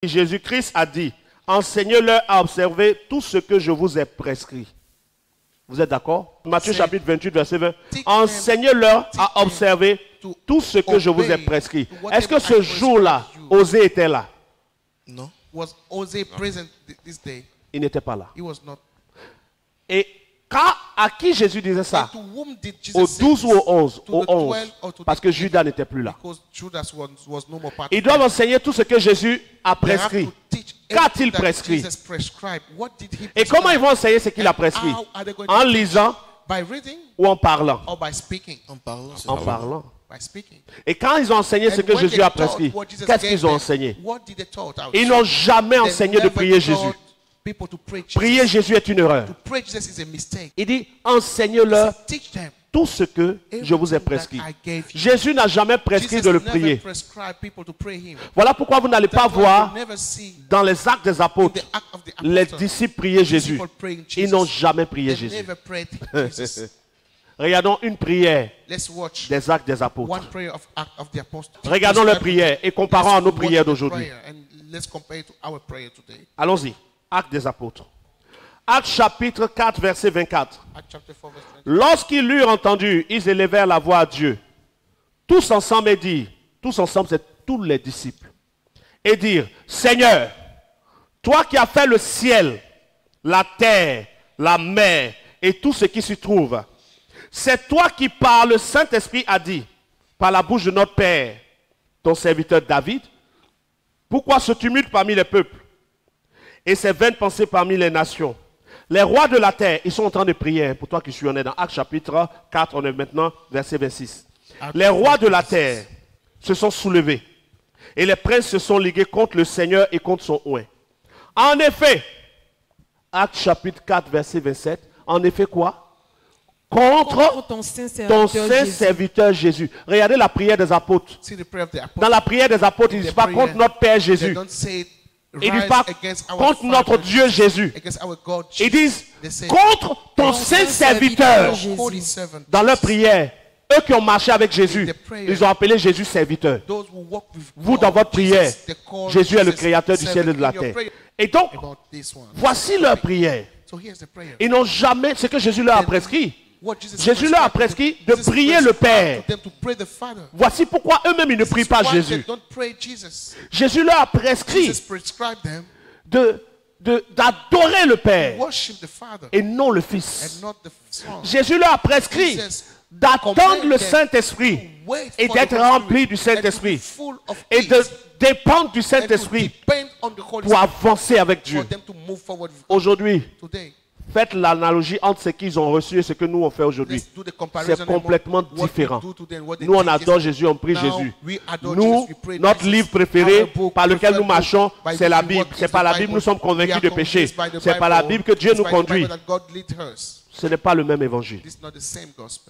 Jésus-Christ a dit, enseignez-leur à observer tout ce que je vous ai prescrit. Vous êtes d'accord? Matthieu chapitre 28, verset 20. Enseignez-leur à observer tout ce que je vous ai prescrit. Est-ce que ce jour-là, Osée était là? Non. Was Osée present this day? Il n'était pas là. He was not. Et à qui Jésus disait ça? And to whom did Jesus Aux say 12 ou aux 11? To Aux the 11. 12 or to Parce the que Judas n'était plus là. Because Judas was no more part Ils of doivent it. enseigner tout ce que Jésus a They have prescrit. to teach Qu'a-t-il everything that prescrit? Jesus prescribed. What did he Et comment ils prescribe? vont enseigner ce qu'il a prescrit? How are they going to En teach? lisant By reading ou en parlant? or by speaking? En parlant, c'est En vrai. parlant. By speaking. Et quand ils ont enseigné ce And que when Jésus they a taught prescrit, what Jesus qu'est-ce gave qu'ils ont them, enseigné? what did they taught out? Ils n'ont jamais They enseigné de never prier Jésus. taught people to pray Jesus. Prier Jésus est une erreur. To pray Jesus is a mistake. Il dit, enseignez-leur Teach them tout ce que je vous ai everything prescrit. that I gave you. Jésus n'a jamais prescrit Jesus de le never prier. prescribed people to pray him. Voilà pourquoi vous n'allez pas That's why voir you never see dans les actes des in apôtres the act of the les apostles, disciples prier Jésus. people praying Ils Jesus. n'ont jamais prié They Jésus. never prayed Jesus. Regardons une prière Let's watch des actes des one apôtres. prayer of act of the apostles. Regardons leur prière et comparons à nos Let's watch prières the d'aujourd'hui. prayer and let's compare it to our prayer today. Allons-y. Actes des apôtres. Actes chapitre 4, verset 24. Acts chapter 4 verse 20. Lorsqu'ils l'eurent entendu, ils élevèrent la voix à Dieu. Tous ensemble et dirent, tous ensemble, c'est tous les disciples, et dirent, Seigneur, toi qui as fait le ciel, la terre, la mer et tout ce qui s'y trouve, c'est toi qui par le Saint-Esprit as dit, par la bouche de notre Père, ton serviteur David, pourquoi ce tumulte parmi les peuples et ces vaines pensées parmi les nations? Les rois de la terre, ils sont en train de prier. Pour toi qui suis, on est dans Actes chapitre 4, on est maintenant verset 26. Les rois de la terre se sont soulevés et les princes se sont ligués contre le Seigneur et contre son oint. En effet, Actes chapitre 4, verset 27, en effet quoi? Contre ton saint ton serviteur saint Jésus. serviteur Jésus. Regardez la prière des apôtres. See the prayer of the apostles. Dans la prière des apôtres, ils ne disent pas contre notre Père They Jésus. don't say Ils ne rise disent pas against our contre notre Father, Dieu Jésus. against our God Ils Jesus. disent They say contre ton ton saint saint serviteur. serviteur holy servant. Dans leur Jesus. prière, eux qui ont marché avec Jésus, ils ont appelé Jésus serviteur. Those who walk with Vous, God, dans votre prière, Jesus, they call Jésus est le Jesus créateur du ciel et de la servant. In your terre. prayer Et donc, about this one. voici leur prière. So here's the prayer. Ils n'ont jamais, ce que Jésus leur a prescrit. What Jesus Jésus leur a prescribed prescrit de Jesus prier le Père. prescribed to them to pray the Father. Voici pourquoi eux-mêmes ils ne This prient is pas why Jésus. they don't pray Jesus. Jésus leur a prescrit Jesus prescribed them d'adorer le Père worship the Father et non le Fils. and not the Son. Jésus leur a prescrit Jesus d'attendre le commanded Saint-Esprit to wait et for d'être the Holy rempli du Spirit and to be Saint-Esprit full of et de it dépendre du and to Saint-Esprit depend on the Holy pour Spirit avancer avec Dieu. for them to move forward with God. Aujourd'hui, Today, faites l'analogie entre ce qu'ils ont reçu et ce que nous on fait aujourd'hui. let's do the comparison C'est complètement among what we différent. do today and what they Nous on did adore yesterday. Jésus, on prie Now, Jésus. we adore Nous, Jesus, we pray notre Jesus. livre préféré Our book, par lequel nous preferred marchons, book by c'est which la we Bible. walk is C'est the par la Bible. Bible nous sommes We convaincus are de péché. convinced by the C'est par la Bible. Bible que Dieu It's nous by the Bible conduit. that God leads us. Ce n'est pas le même évangile. This is not the same gospel.